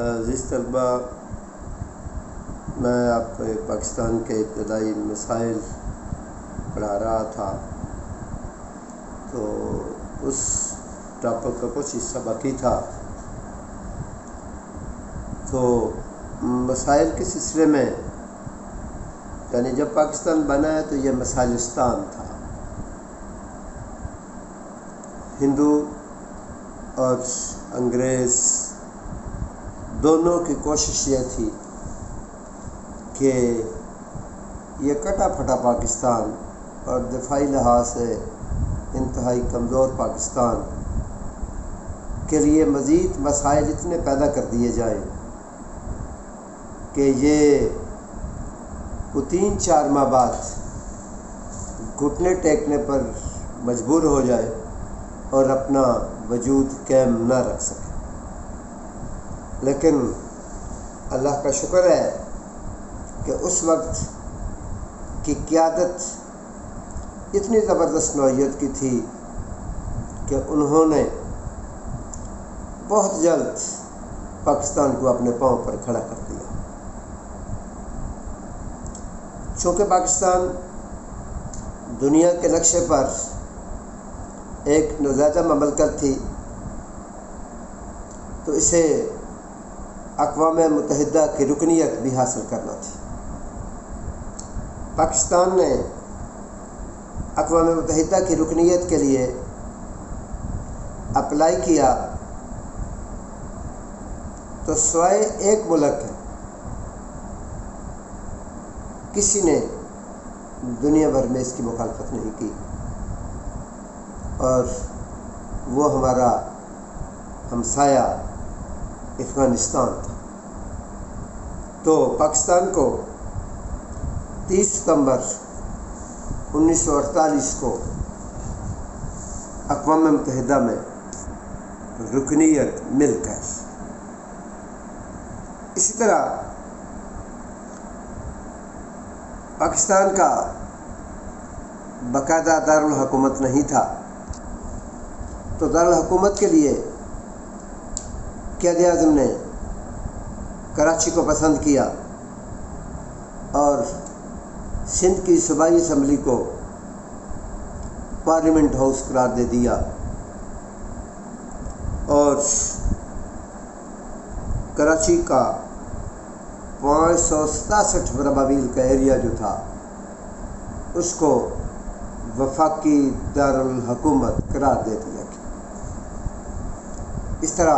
عزیز طلبہ، میں آپ کو پاکستان کے ابتدائی مسائل پڑھا رہا تھا، تو اس ٹاپک کا کچھ حصہ باقی تھا۔ تو مسائل کے سلسلے میں یعنی جب پاکستان بنا ہے تو یہ مسائلستان تھا۔ ہندو اور انگریز دونوں کی کوشش یہ تھی کہ یہ کٹا پھٹا پاکستان اور دفاعی لحاظ سے انتہائی کمزور پاکستان کے لیے مزید مسائل اتنے پیدا کر دیے جائیں کہ یہ 3-4 ماہ بعد گھٹنے ٹیکنے پر مجبور ہو جائے اور اپنا وجود قائم نہ رکھ سکے۔ لیکن اللہ کا شکر ہے کہ اس وقت کی قیادت اتنی زبردست نوعیت کی تھی کہ انہوں نے بہت جلد پاکستان کو اپنے پاؤں پر کھڑا کر دیا۔ چونکہ پاکستان دنیا کے نقشے پر ایک نوزائیدہ مملکت تھی، تو اسے اقوام متحدہ کی رکنیت بھی حاصل کرنا تھی۔ پاکستان نے اقوام متحدہ کی رکنیت کے لیے اپلائی کیا تو سوائے ایک ملک ہے کسی نے دنیا بھر میں اس کی مخالفت نہیں کی، اور وہ ہمارا ہمسایہ افغانستان تھا۔ تو پاکستان کو 30 ستمبر 1948 کو اقوام متحدہ میں رکنیت مل گئی۔ اسی طرح پاکستان کا باقاعدہ دارالحکومت نہیں تھا، تو دارالحکومت کے لیے قائد اعظم نے کراچی کو پسند کیا اور سندھ کی صوبائی اسمبلی کو پارلیمنٹ ہاؤس قرار دے دیا، اور کراچی کا 567 مربع میل کا ایریا جو تھا اس کو وفاقی دارالحکومت قرار دے دیا گیا۔ اس طرح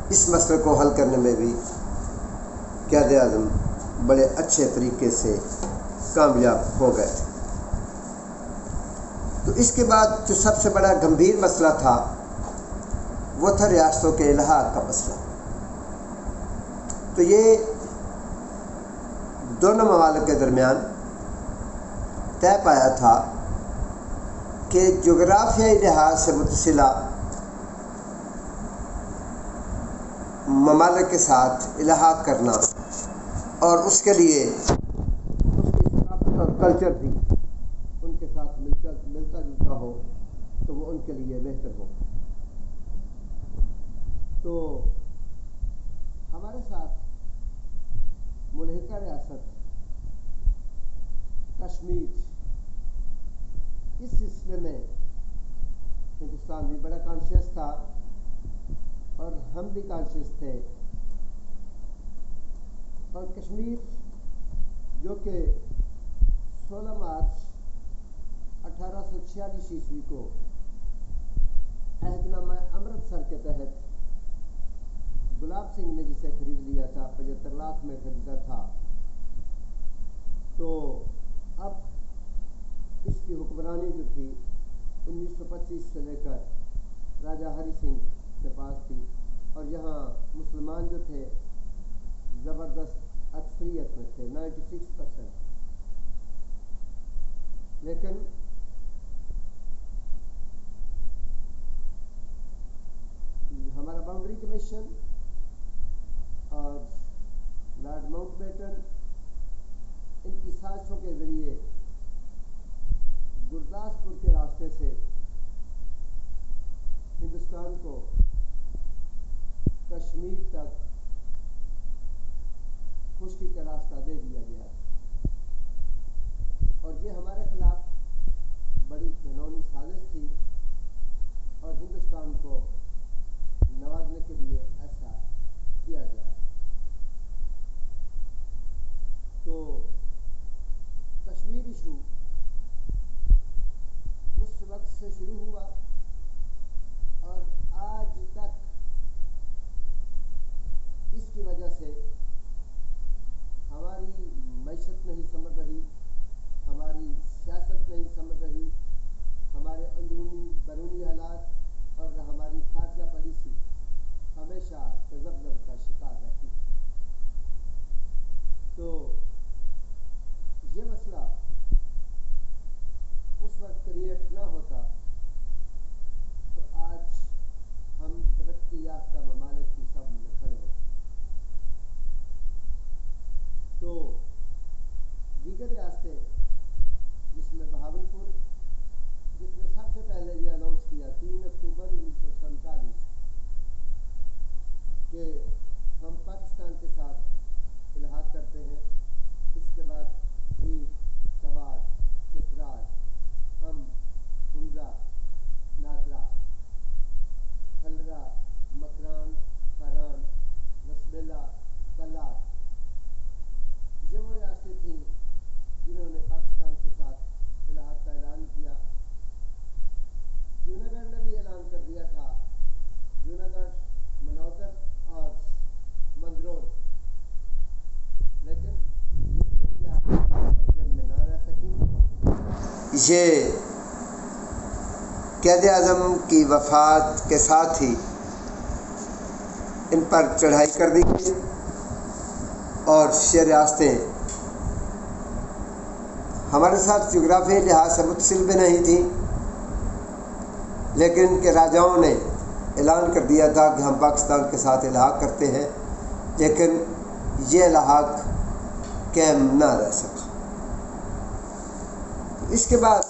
اس مسئلے کو حل کرنے میں بھی قائد اعظم بڑے اچھے طریقے سے کامیاب ہو گئے تھے۔ تو اس کے بعد جو سب سے بڑا گمبھیر مسئلہ تھا وہ تھا ریاستوں کے الحاق کا مسئلہ۔ تو یہ دونوں ممالک کے درمیان طے پایا تھا کہ جغرافیائی لحاظ سے متصلہ ممالک کے ساتھ الحاق کرنا، اور اس کے لیے اس کی ثقافت اور کلچر بھی ان کے ساتھ ملتا جلتا ہو تو وہ ان کے لیے بہتر ہو۔ تو ہمارے ساتھ ملحقہ ریاست کشمیر، اس سلسلے میں ہندوستان بھی بڑا کانشیس تھا اور ہم بھی کانشیس تھے، اور کشمیر جو کہ 16 مارچ 1846 عیسوی کو عہد نامہ امرتسر کے تحت گلاب سنگھ نے جسے خرید لیا تھا، 75 لاکھ میں خریدا تھا، تو اب اس کی حکمرانی جو تھی 1925 سے لے کر راجہ ہری سنگھ کے پاس تھی، اور یہاں مسلمان جو تھے زبردست اکثریت میں تھے، 96%۔ لیکن ہمارا باؤنڈری کمیشن اور لارڈ ماؤنٹ بیٹن ان کی سازشوں کے ذریعے گرداسپور کے راستے سے ہندوستان کو کشمیر تک خشکی کا راستہ دے دیا گیا اور یہ ہمارے خلاف بڑی گھنونی سازش تھی اور ہندوستان کو نوازنے کے لیے ایسا کیا گیا. تو کشمیر ایشو اس وقت سے شروع ہوا اور آج تک اس کی وجہ سے ہماری معیشت نہیں سنور رہی، ہماری سیاست نہیں سنور رہی، ہمارے اندرونی بیرونی حالات اور ہماری خارجہ پالیسی ہمیشہ تذبذب کا شکار رہتی. تو یہ مسئلہ اس وقت کریٹ نہ ہوتا تو آج ہم ترقی یافتہ ممالک کی صف میں کھڑے ہوتے. تو دیگر ریاستیں جس میں بہاولپور، جس نے سب سے پہلے یہ اناؤنس کیا 3 اکتوبر 1947 کہ ہم پاکستان کے ساتھ الحاق کرتے ہیں. اس کے بعد بیر، سوات، چترال، ہنزا، ناگرا، پھلرا، مکران، کھاران، رسبیلا، کلات، یہ وہ ریاستیں تھیں جنہوں نے پاکستان کے ساتھ الحاق کا اعلان کیا. جوناگڑھ نے بھی اعلان کر دیا تھا. جوناگڑھ، منوتر اور منگرور، لیکن یہ قبضے میں نہ رہ سکی. یہ قائد اعظم کی وفات کے ساتھ ہی ان پر چڑھائی کر دی گئی اور یہ ریاستیں ہمارے ساتھ جغرافیائی لحاظ سے متصل بھی نہیں تھیں، لیکن ان کے راجاؤں نے اعلان کر دیا تھا کہ ہم پاکستان کے ساتھ الحاق کرتے ہیں، لیکن یہ الحاق قائم نہ رہ سکا. اس کے بعد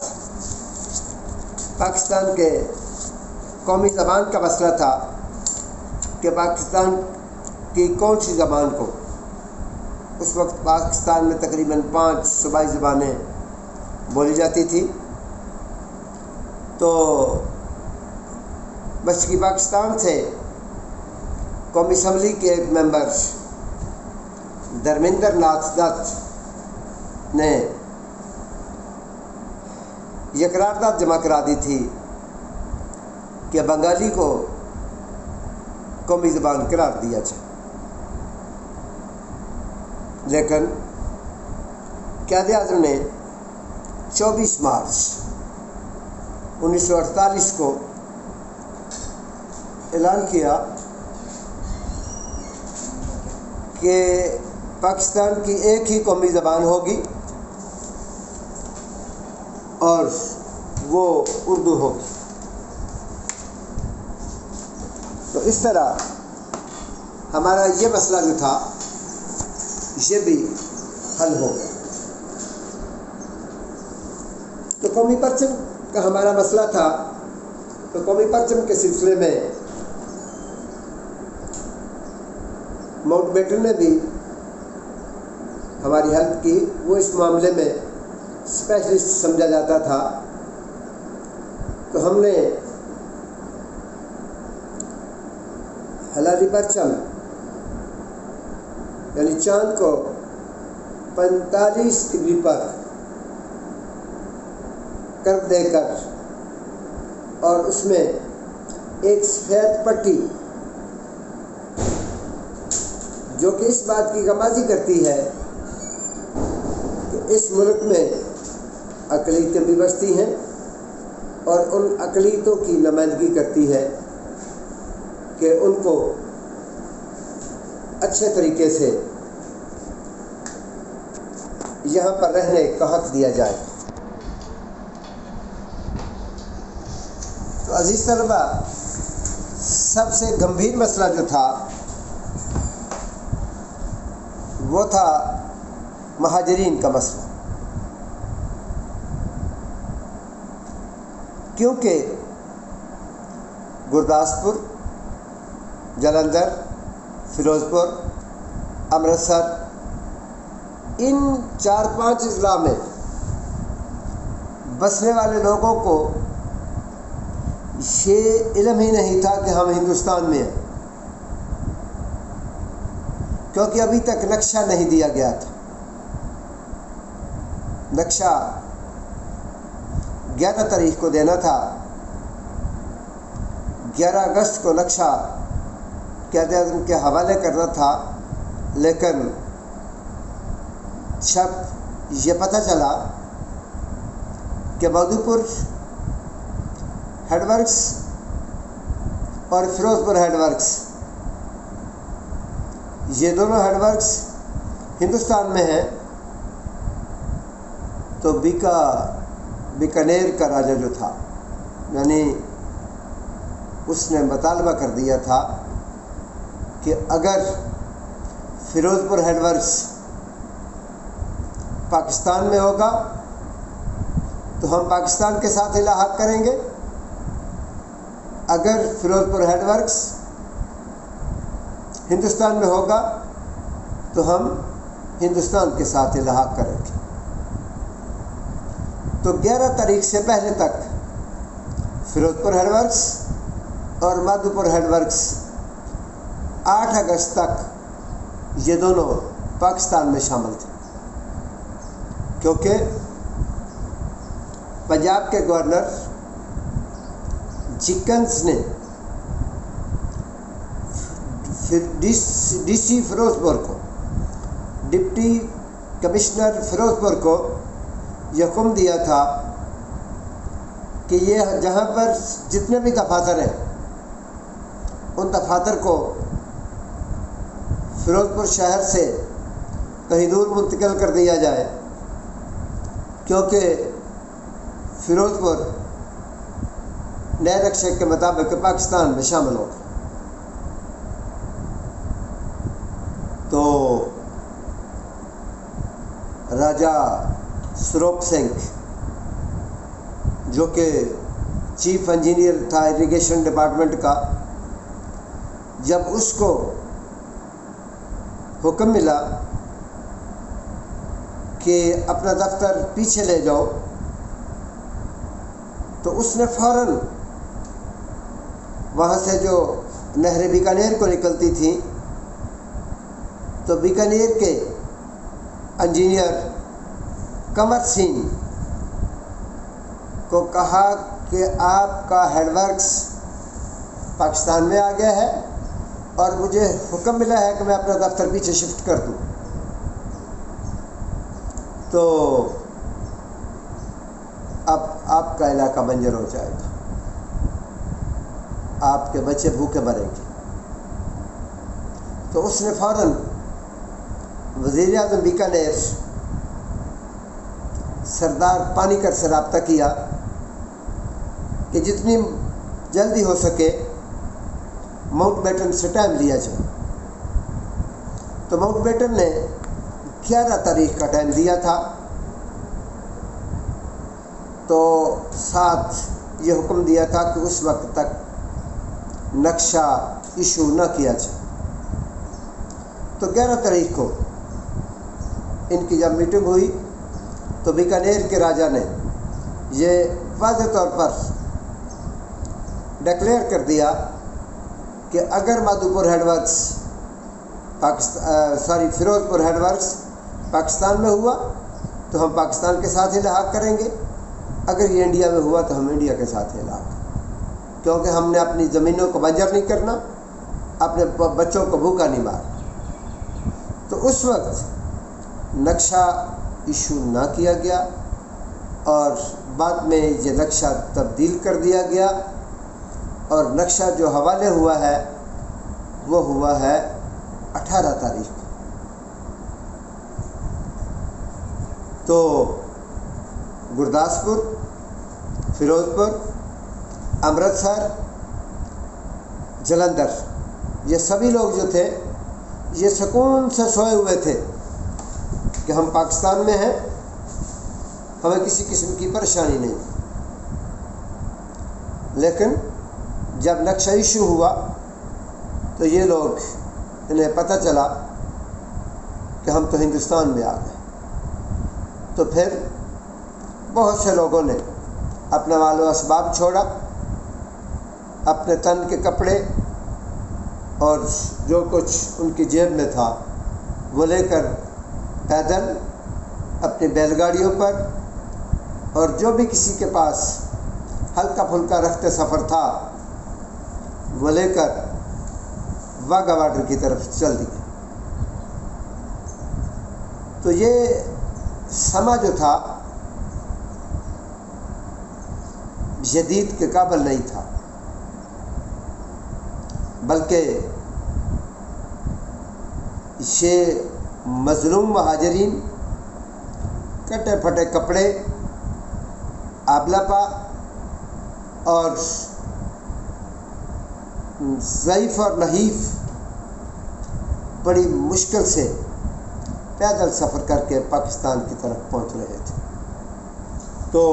پاکستان کے قومی زبان کا مسئلہ تھا کہ پاکستان کی کون سی زبان کو. اس وقت پاکستان میں تقریباً 5 صوبائی زبانیں بولی جاتی تھی. تو مشرقی پاکستان سے قومی اسمبلی کے ایک ممبر دھرمیندر ناتھ دت نے یہ قرارداد جمع کرا دی تھی کہ بنگالی کو قومی زبان قرار دیا جائے. لیکن قائد اعظم نے 24 مارچ 1948 کو اعلان کیا کہ پاکستان کی ایک ہی قومی زبان ہوگی اور وہ اردو ہوگی. تو اس طرح ہمارا یہ مسئلہ جو تھا یہ بھی حل ہو گیا. تو قومی پرچم کا ہمارا مسئلہ تھا. تو قومی پرچم کے سلسلے میں ماؤنٹ بیٹن نے بھی ہماری ہیلپ کی. وہ اس معاملے میں اسپیشلسٹ سمجھا جاتا تھا. تو ہم نے ہلالی پرچم یعنی چاند کو 45 ڈگری پر کر دے کر اور اس میں ایک سفید پٹی جو کہ اس بات کی غمازی کرتی ہے کہ اس ملک میں اقلیتیں بھی بستی ہیں اور ان اقلیتوں کی نمائندگی کرتی ہے کہ ان کو اچھے طریقے سے یہاں پر رہنے کا حق دیا جائے. تو عزیز طلبہ، سب سے گمبھیر مسئلہ جو تھا وہ تھا مہاجرین کا مسئلہ. کیونکہ گرداسپور، جلندھر، فیروز پور، امرتسر، ان 4-5 اضلاع میں بسنے والے لوگوں کو یہ علم ہی نہیں تھا کہ ہم ہندوستان میں ہیں، کیونکہ ابھی تک نقشہ نہیں دیا گیا تھا۔ نقشہ 11 تاریخ کو دینا تھا، 11 اگست کو نقشہ قائد اعظم کے حوالے کرنا تھا، لیکن جب یہ پتہ چلا کہ مادھوپور ہیڈ ورکس اور فیروز پور ہیڈ ورکس، یہ دونوں ہیڈ ورکس ہندوستان میں ہیں، تو بیکانیر کا راجا جو تھا، یعنی اس نے مطالبہ کر دیا تھا کہ اگر فیروز پور ہیڈ ورکس پاکستان میں ہوگا تو ہم پاکستان کے ساتھ الحاق کریں گے، اگر فیروز پور ہیڈ ورکس ہندوستان میں ہوگا تو ہم ہندوستان کے ساتھ الحاق کریں گے۔ تو 11 تاریخ سے پہلے تک فیروز پور ہیڈ ورکس اور مادھوپور ہیڈ ورکس 8 اگست تک یہ دونوں پاکستان میں شامل تھے، کیونکہ پنجاب کے گورنر جیکنز نے ڈی سی فیروز پور کو، ڈپٹی کمشنر فیروز پور کو یہ حکم دیا تھا کہ یہ جہاں پر جتنے بھی دفاتر ہیں ان دفاتر کو فیروز پور شہر سے کہیں دور منتقل کر دیا جائے، کیونکہ فیروز پور نئے نقشے کے مطابق پاکستان میں شامل ہوگا۔ تو راجہ سروپ سنگھ جو کہ چیف انجینئر تھا اریگیشن ڈپارٹمنٹ کا، جب اس کو حکم ملا کہ اپنا دفتر پیچھے لے جاؤ، تو اس نے فوراً وہاں سے جو نہر بیکانیر کو نکلتی تھی، تو بیکانیر کے انجینئر قمر سنگھ کو کہا کہ آپ کا ہیڈ ورکس پاکستان میں آ گیا ہے اور مجھے حکم ملا ہے کہ میں اپنا دفتر پیچھے شفٹ کر دوں۔ تو اب آپ کا علاقہ بنجر ہو جائے گا، آپ کے بچے بھوکے مریں گے۔ تو اس نے فوراً وزیر اعظم بیکانیر سردار پانیکر سے رابطہ کیا کہ جتنی جلدی ہو سکے ماؤنٹ بیٹن سے ٹائم لیا جائے۔ تو ماؤنٹ بیٹن نے 11 تاریخ کا ٹائم دیا تھا، تو ساتھ یہ حکم دیا تھا کہ اس وقت تک نقشہ ایشو نہ کیا جائے۔ تو 11 تاریخ کو ان کی جب میٹنگ ہوئی تو بیکانیر کے راجا نے یہ واضح طور پر ڈکلیئر کر دیا کہ اگر مادھوپور ہیڈ ورکس فیروز پور ہیڈ ورکس پاکستان میں ہوا تو ہم پاکستان کے ساتھ الحاق کریں گے، اگر یہ انڈیا میں ہوا تو ہم انڈیا کے ساتھ الحاق، کیونکہ ہم نے اپنی زمینوں کو بنجر نہیں کرنا، اپنے بچوں کو بھوکا نہیں مارنا۔ تو اس وقت نقشہ ایشو نہ کیا گیا اور بعد میں یہ نقشہ تبدیل کر دیا گیا، اور نقشہ جو حوالے ہوا ہے وہ ہوا ہے 18 تاریخ کو۔ تو گرداسپور، فیروز پور، امرتسر، جلندھر، یہ سبھی لوگ جو تھے یہ سکون سے سوئے ہوئے تھے کہ ہم پاکستان میں ہیں، ہمیں کسی قسم کی پریشانی نہیں۔ لیکن جب نقشہ ایشو ہوا تو یہ لوگ انہیں پتہ چلا کہ ہم تو ہندوستان میں آ گئے۔ تو پھر بہت سے لوگوں نے اپنا مال و اسباب چھوڑا، اپنے تن کے کپڑے اور جو کچھ ان کی جیب میں تھا وہ لے کر پیدل اپنی بیل گاڑیوں پر، اور جو بھی کسی کے پاس ہلکا پھلکا رخت سفر تھا وہ لے کر واگا بارڈر کی طرف چل دیے۔ تو یہ سما جو تھا جدید کے قابل نہیں تھا، بلکہ یہ مظلوم مہاجرین کٹے پھٹے کپڑے، آبلپا اور ضعیف اور نحیف بڑی مشکل سے پیدل سفر کر کے پاکستان کی طرف پہنچ رہے تھے۔ تو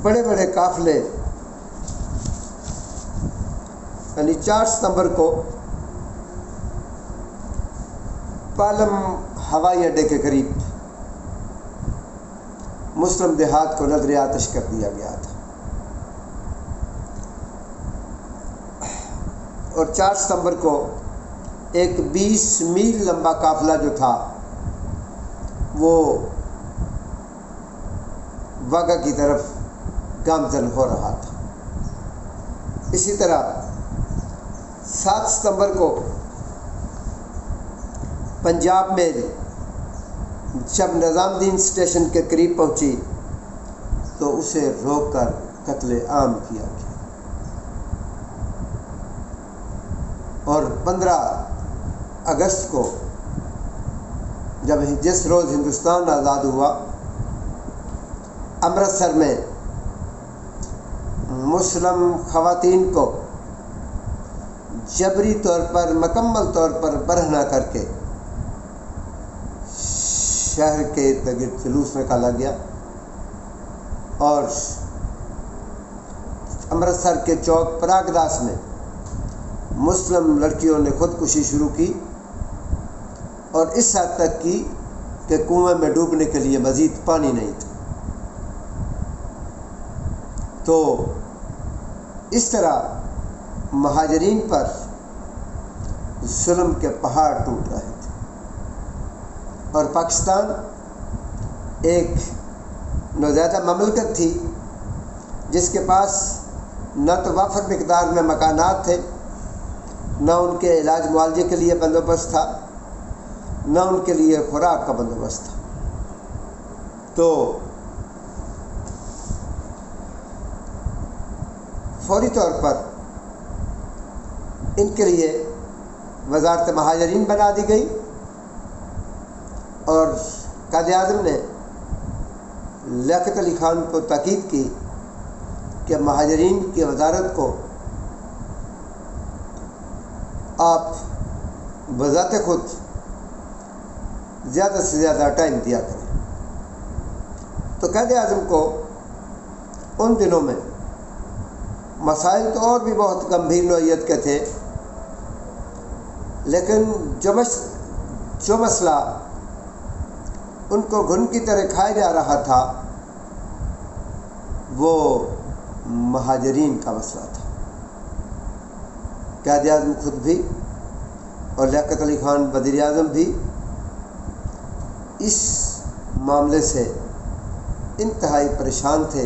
بڑے بڑے قافلے، یعنی 4 ستمبر کو پالم ہوائی اڈے کے قریب مسلم دیہات کو نظر آتش کر دیا گیا تھا، اور 4 ستمبر کو ایک 20 میل لمبا قافلہ جو تھا وہ واگا کی طرف گامزن ہو رہا تھا۔ اسی طرح 7 ستمبر کو پنجاب میں جب نظام دین اسٹیشن کے قریب پہنچی تو اسے روک کر قتل عام کیا گیا، اور 15 اگست کو جس روز ہندوستان آزاد ہوا، امرتسر میں مسلم خواتین کو جبری طور پر، مکمل طور پر برہنہ کر کے شہر کے ارد گرد جلوس نکالا گیا، اور امرتسر کے چوک پراگ داس میں مسلم لڑکیوں نے خودکشی شروع کی، اور اس حد تک کی کہ کنویں میں ڈوبنے کے لیے مزید پانی نہیں تھا۔ تو اس طرح مہاجرین پر ظلم کے پہاڑ ٹوٹ رہے تھے، اور پاکستان ایک نوزائیدہ مملکت تھی جس کے پاس نہ تو وافر مقدار میں مکانات تھے، نہ ان کے علاج معالجے کے لیے بندوبست تھا، نہ ان کے لیے خوراک کا بندوبست تھا۔ تو فوری طور پر ان کے لیے وزارت مہاجرین بنا دی گئی، اور قائد اعظم نے لیاقت علی خان کو تاکید کی کہ مہاجرین کی وزارت کو آپ بذات خود زیادہ سے زیادہ ٹائم دیا کریں۔ تو قائد اعظم کو ان دنوں میں مسائل تو اور بھی بہت گمبھیر نوعیت کے تھے، لیکن جو مسئلہ ان کو گھن کی طرح کھایا جا رہا تھا وہ مہاجرین کا مسئلہ تھا۔ قائد اعظم خود بھی اور لیاقت علی خان وزیر اعظم بھی اس معاملے سے انتہائی پریشان تھے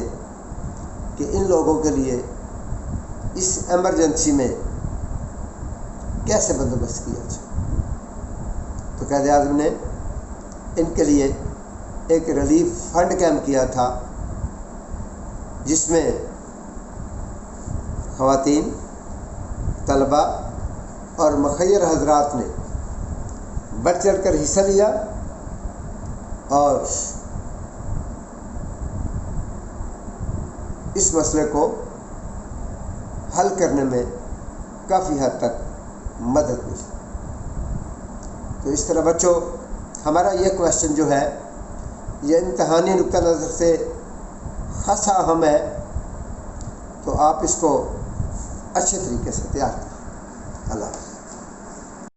کہ ان لوگوں کے لیے اس ایمرجنسی میں کیسے بندوبست کیا جائے۔ تو قائد اعظم نے ان کے لیے ایک ریلیف فنڈ قائم کیا تھا، جس میں خواتین، طلباء اور مخیر حضرات نے بڑھ چڑھ کر حصہ لیا، اور اس مسئلے کو حل کرنے میں کافی حد تک مدد ملی۔ تو اس طرح بچوں، ہمارا یہ کویشچن جو ہے یہ امتحانی نقطہ نظر سے خاصا اہم ہے، تو آپ اس کو اچھے طریقے سے تیار کریں۔ اللہ حافظ۔